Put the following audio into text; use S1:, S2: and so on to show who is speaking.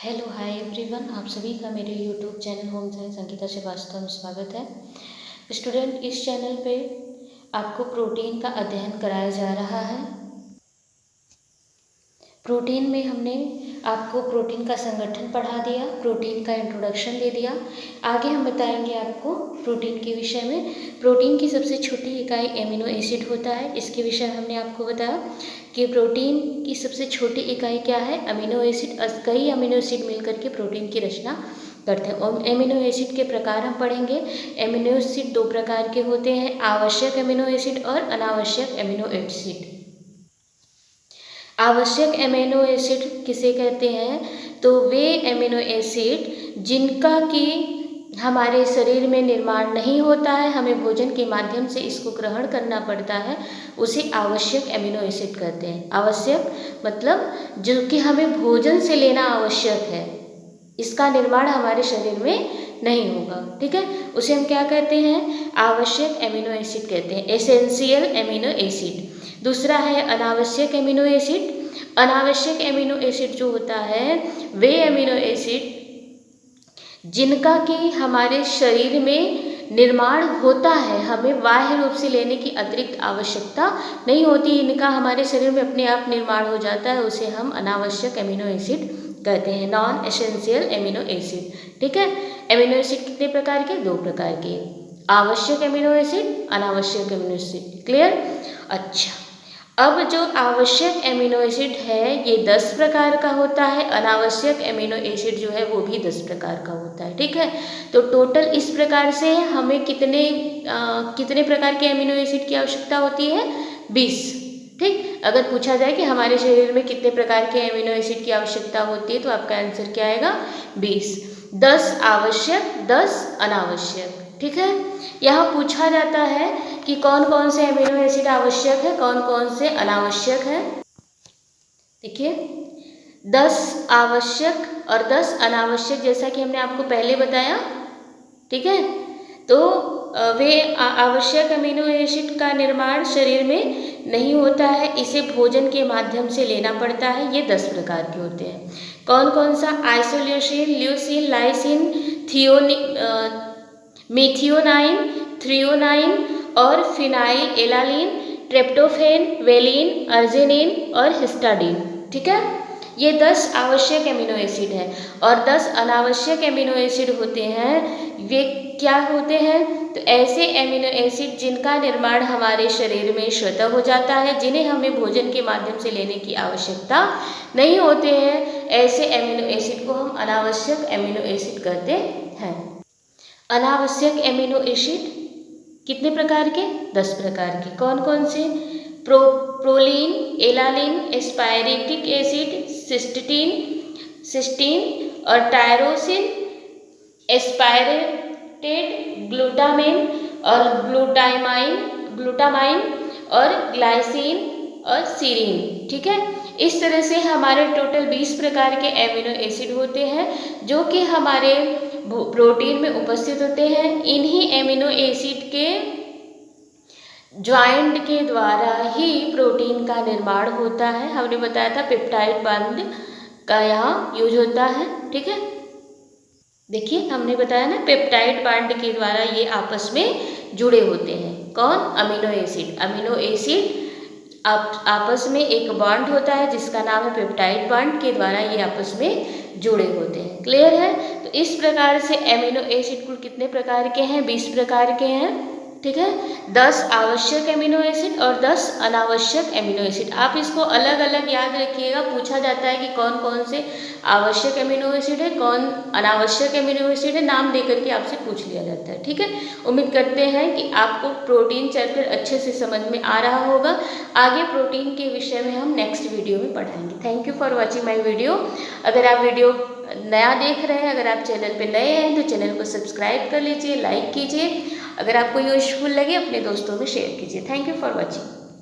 S1: Hello hi everyone, आप सभी का मेरे YouTube channel home science Ankita Srivastava में स्वागत है। स्टूडेंट, इस चैनल पे आपको प्रोटीन का अध्ययन कराया जा रहा है। प्रोटीन में हमने आपको प्रोटीन का संगठन पढ़ा दिया, प्रोटीन का इंट्रोडक्शन दे दिया। आगे हम बताएंगे आपको प्रोटीन के विषय में। प्रोटीन की सबसे छोटी इकाई एमिनो एसिड होता है। इसके विषय में हमने आपको बताया कि प्रोटीन की सबसे छोटी इकाई क्या है, अमीनो एसिड। कई अमीनो एसिड मिलकर के प्रोटीन की रचना करते हैं। और एमिनो एसिड के प्रकार हम पढ़ेंगे। एमिनो एसिड दो प्रकार के होते हैं, आवश्यक एमिनो एसिड और अनावश्यक एमिनो एसिड। आवश्यक एमिनो एसिड किसे कहते हैं, तो वे एमिनो एसिड जिनका कि हमारे शरीर में निर्माण नहीं होता है, हमें भोजन के माध्यम से इसको ग्रहण करना पड़ता है, उसे आवश्यक एमिनो एसिड कहते हैं। आवश्यक मतलब जो कि हमें भोजन से लेना आवश्यक है, इसका निर्माण हमारे शरीर में नहीं होगा, ठीक है, उसे हम क्या कहते हैं, आवश्यक एमिनो एसिड कहते हैं, एसेंशियल एमिनो एसिड। दूसरा है अनावश्यक एमिनो एसिड। अनावश्यक एमिनो एसिड जो होता है, वे एमिनो एसिड जिनका कि हमारे शरीर में निर्माण होता है, हमें बाह्य रूप से लेने की अतिरिक्त आवश्यकता नहीं होती, इनका हमारे शरीर में अपने आप निर्माण हो जाता है, उसे हम अनावश्यक एमिनो एसिड कहते हैं, नॉन एसेंशियल एमिनो एसिड, ठीक है। एमिनो एसिड कितने प्रकार के, दो प्रकार के, आवश्यक एमिनो एसिड, अनावश्यक एमिनो एसिड। क्लियर। अच्छा, अब जो आवश्यक एमिनो एसिड है ये 10 प्रकार का होता है, अनावश्यक एमिनो एसिड जो है वो भी 10 प्रकार का होता है, ठीक है। तो टोटल इस प्रकार से हमें कितने प्रकार के एमिनो एसिड की आवश्यकता होती है, 20, ठीक। अगर पूछा जाए कि हमारे शरीर में कितने प्रकार के एमिनो एसिड की आवश्यकता होती है, तो आपका आंसर क्या आएगा, 20। 10 आवश्यक, 10 अनावश्यक, ठीक है। यहाँ पूछा जाता है कि कौन कौन से एमिनो एसिड आवश्यक है, कौन कौन से अनावश्यक है। देखिए, 10 आवश्यक और 10 अनावश्यक, जैसा कि हमने आपको पहले बताया, ठीक है। तो वे आवश्यक अमीनो एसिड का निर्माण शरीर में नहीं होता है, इसे भोजन के माध्यम से लेना पड़ता है। ये 10 प्रकार के होते हैं। कौन कौन सा, isoleucine, leucine, lysine, methionine, threonine और phenylalanine, tryptophan, valine, arginine और हिस्टाडीन, ठीक है। ये 10 आवश्यक एमिनो एसिड है और 10 अनावश्यक एमिनो एसिड होते हैं। वे क्या होते हैं, तो ऐसे एमिनो एसिड जिनका निर्माण हमारे शरीर में स्वतः हो जाता है, जिन्हें हमें भोजन के माध्यम से लेने की आवश्यकता नहीं होते हैं, ऐसे एमिनो एसिड को हम अनावश्यक एमिनो एसिड कहते हैं। अनावश्यक एमिनो एसिड कितने प्रकार के, 10 प्रकार के। कौन कौन से, प्रोलीन, एलानिन, एस्पायरेटिक एसिड, सिस्टीन और टायरोसिन, एस्पायरेटेड, ग्लूटामाइन और ग्लाइसिन और सीरीन, ठीक है। इस तरह से हमारे टोटल 20 प्रकार के एमिनो एसिड होते हैं जो कि हमारे प्रोटीन में उपस्थित होते हैं। इन्हीं एमिनो एसिड के ज्वाइंट के द्वारा ही प्रोटीन का निर्माण होता है। हमने बताया था पेप्टाइड बॉन्ड का यहाँ यूज होता है, ठीक है। देखिए, हमने बताया ना, पेप्टाइड बॉन्ड के द्वारा ये आपस में जुड़े होते हैं। कौन, अमीनो एसिड। अमीनो एसिड आपस में एक बॉन्ड होता है जिसका नाम है पेप्टाइड बॉन्ड, के द्वारा ये आपस में जुड़े होते हैं। क्लियर है। तो इस प्रकार से एमिनो एसिड कुल कितने प्रकार के हैं, 20 प्रकार के हैं, ठीक है। 10 आवश्यक एमिनो एसिड और 10 अनावश्यक एमिनो एसिड। आप इसको अलग अलग याद रखिएगा, पूछा जाता है कि कौन कौन से आवश्यक एमिनो एसिड है, कौन अनावश्यक एमिनो एसिड है, नाम देकर के आपसे पूछ लिया जाता है, ठीक है। उम्मीद करते हैं कि आपको प्रोटीन चैप्टर अच्छे से समझ में आ रहा होगा। आगे प्रोटीन के विषय में हम नेक्स्ट वीडियो में पढ़ाएंगे। Thank you for watching my video. अगर आप वीडियो नया देख रहे हैं, अगर आप चैनल पे नए हैं तो चैनल को सब्सक्राइब कर लीजिए, लाइक कीजिए। अगर आपको यूजफुल लगे अपने दोस्तों में शेयर कीजिए। Thank you for watching.